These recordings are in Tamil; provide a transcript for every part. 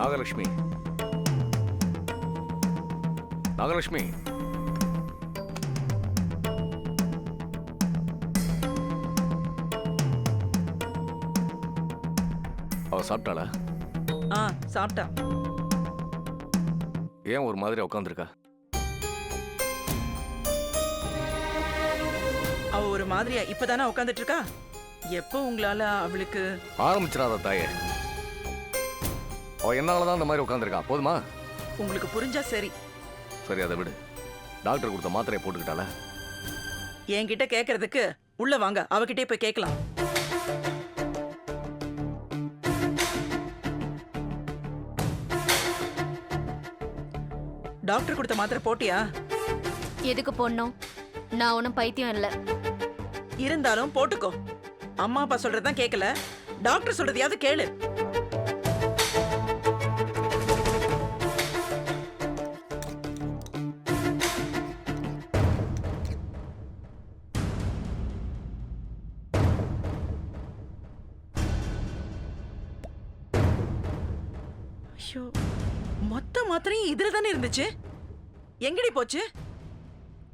நாகலட்சுமி, நாகலட்சுமி, அவ சாப்பிட்டாளா? சாப்பிட்டா. ஏன் ஒரு மாதிரி உட்காந்துருக்கா? அவ ஒரு மாதிரியா இப்பதானே உட்காந்துட்டு இருக்கா. எப்போ உங்களால அவளுக்கு ஆரம்பிச்சிடாத தாயே. அவ என்னாலதான் அந்த மாதிரி உட்காந்துருக்கா. போதுமா? உங்களுக்கு புரிஞ்சா சரி. சரி, அதை விடு. டாக்டர் கொடுத்த மாத்திரையை போட்டுக்கிட்டாளா? என்கிட்ட கேக்குறதுக்கு உள்ள வாங்க, அவகிட்டே போய் கேட்கலாம். டாக்டர் கொடுத்த மாத்திரை போட்டியா? எதுக்கு போடணும்? நான் ஒன்றும் பைத்தியம் இல்லை. இருந்தாலும் போட்டுக்கோ. அம்மா அப்பா சொல்றதுதான் கேட்கல, டாக்டர் சொல்றதையாவது கேளு. ஐயோ, மொத்த மாத்திரையும் இதுல தானே இருந்துச்சு. எங்கடி போச்சு?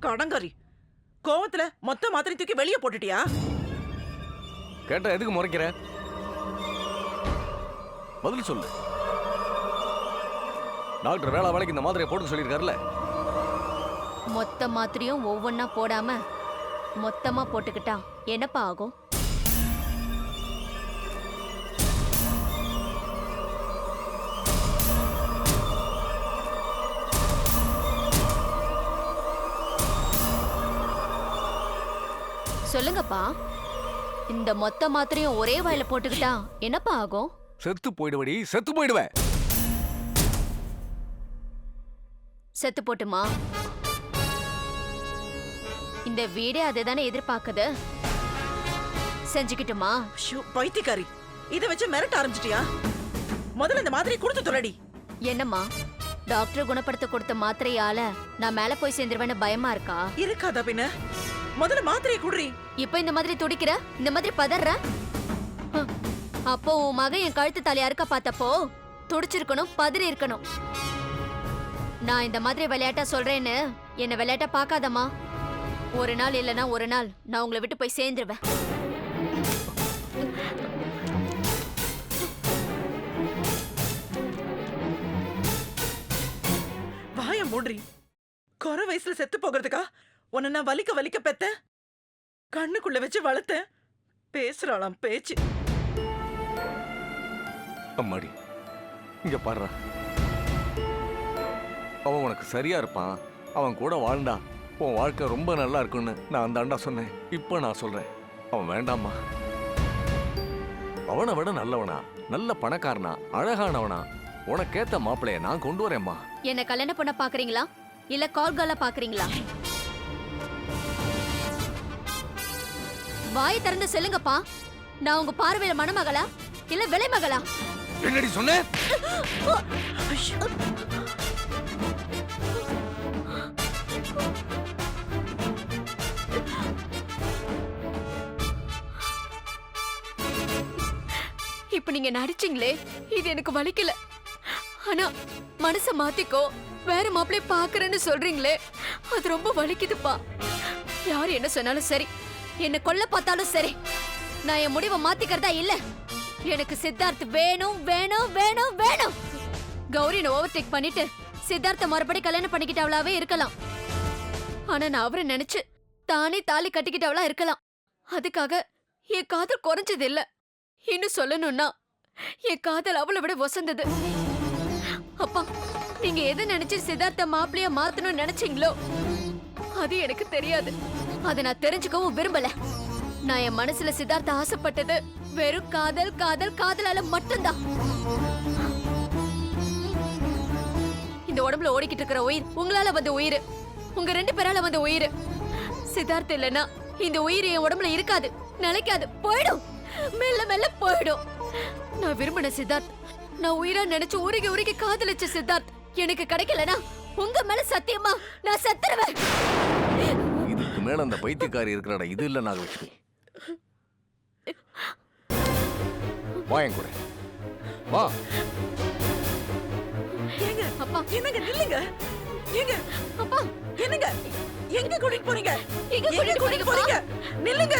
கடங்காரி, கோவத்துல மொத்த மாத்திரை தூக்கி வெளியே போட்டுட்டியா? கேட்டா எதுக்கு முறைக்கிற? பதில் சொல்லு. டாக்டர் வேளா வேலைக்கு இந்த மாத்திரையை போட்டு சொல்லியிருக்காருல்ல. மொத்த மாத்திரையும் ஒவ்வொன்னா போடாம மொத்தமா போட்டுக்கிட்டா என்னப்பா ஆகும்? சொல்லுங்கப்பா. இந்த மொத்த மாத்திரையும் ஒரே வாயில போட்டுக்கிட்டா என்னப்பா ஆகும்? செத்து போயிடுவடி, செத்து போயிடுவ. செத்து போட்டுமா? இந்த வீடே அதுதானே எதிர்பார்க்குது. செஞ்சுக்கிட்டுமா? ஐயோ பைத்தியக்காரி, இத வச்சு மிரட்ட ஆரம்பிச்சிட்டியா? முதல்ல இந்த மாதிரி கொடுத்து தொலைடி. என்னம்மா, டாக்டர் குணப்படுத்த கொடுத்த மாத்திரையால நான் மேல போய் சேர்ந்துருவேன்னு பயமா இருக்கா? இருக்காதா பின்ன? முதல்ல மாத்திரையை குடுறி. இப்ப இந்த மாதிரி துடிக்கிற, இந்த மாதிரி பதற. அப்போ உன் மகன் என் கழுத்து தலையா இருக்க பார்த்தப்போ துடிச்சிருக்கணும், பதறி இருக்கணும். நான் இந்த மாதிரி விளையாட்டா சொல்றேன்னு என்ன விளையாட்டா பார்க்காதம்மா. ஒரு நாள் இல்லைன்னா ஒரு நாள் நான் உங்களை விட்டு போய் சேர்ந்துருவேன். வாய மூடுறி. குறை வயசுல செத்து போகிறதுக்கா உன்னை நான் வலிக்க வலிக்க பெத்த, கண்ணுக்குள்ள வச்சு வளர்த்த. பேசுறாளாம் பேச்சு. அம்மாடி, இங்க பாடுறா. அவன் உனக்கு சரியா இருப்பான். அவன் கூட வாழ்ந்தா உன் வாழ்க்கை ரொம்ப நல்லா இருக்குன்னு நான் தாண்டா சொன்னேன். இப்ப நான் சொல்றேன், அவன் வேண்டாமா. அவனை விட நல்லவனா, நல்ல பணக்காரனா, அழகானவனா, உனக்கேத்த மாப்பிளைய நான் கொண்டு வரேம்மா. என்ன கல்யாணம் பண்ண பாக்குறீங்களா இல்ல கால்கால பாக்குறீங்களா? வாய் திறந்து சொல்லுங்கப்பா. நான் உங்க பார்வையில மணமகளா இல்ல விலைமகளா? என்னடி சொன்ன? இப்ப நீங்க நடிச்சீங்களே, இது எனக்கு வலிக்கல. ஆனா மனச மாத்திக்கோ, வேற மாப்பிள்ளை பாக்குறேன்னு சொல்றீங்களே, அது ரொம்ப வலிக்குதுப்பா. யாரு என்ன சொன்னாலும் சரி, என்ன கொல்ல பார்த்தாலும் சரி, நான் என் முடிவை மாத்திக்கிறதா இல்ல. எனக்கு சித்தார்த் வேணும் வேணும் வேணும் வேணும். கௌரியை ஓவர்டேக் பண்ணிட்டு சித்தார்த்த மறுபடி கல்யாணம் பண்ணிக்கிட்டவளாவே இருக்கலாம். ஆனா நான் அவரை நினைச்சு தானே தாலி கட்டிக்கிட்டவளா இருக்கலாம். அதுக்காக என் காதல் குறைஞ்சது இல்ல. இன்னும் சொல்லணும்னா என் காதல் அவளை விட வசந்தது. அப்பா, நீங்க எதை நினைச்சு சித்தார்த்த மாப்பிளைய மாத்தணும்னு நினைச்சீங்களோ அது எனக்கு தெரியாது. அதை நான் தெரிஞ்சுக்கவும் விரும்பல. நான் என் மனசுல சித்தார்த்த ஆசைப்பட்டது வெறும் காதல் காதல் காதலால மட்டும்தான். இந்த உடம்புல ஓடிக்கிட்டு இருக்கிற உயிர் உங்களால வந்த உயிர், உங்க 2 பேரால வந்த உயிர். சித்தார்த்த இல்லைன்னா இந்த உயிர் என் உடம்புல இருக்காது, நிலைக்காது, போயிடும். மெல்ல மெல்ல போயிடும். நான் விரும்பின சித்தார்த், நான் உயிரா நினைச்சு உருகி உருகி காதலிச்ச சித்தார்த் எனக்கு கிடைக்கலனா உங்க மேல சத்தியமா நான் செத்துருவேன். இதுக்கு மேல அந்த பைத்தியக்காரி இருக்கிறடா. இது இல்ல நாகலட்சுமி. வா என் கூட வா. ஏங்க அப்பா என்னங்க நில்லுங்க ஏங்க அப்பா என்னங்க எங்க கூட்டிட்டு போறீங்க எங்க எங்க கூட்டிட்டு கூட்டிட்டு போறீங்க நில்லுங்க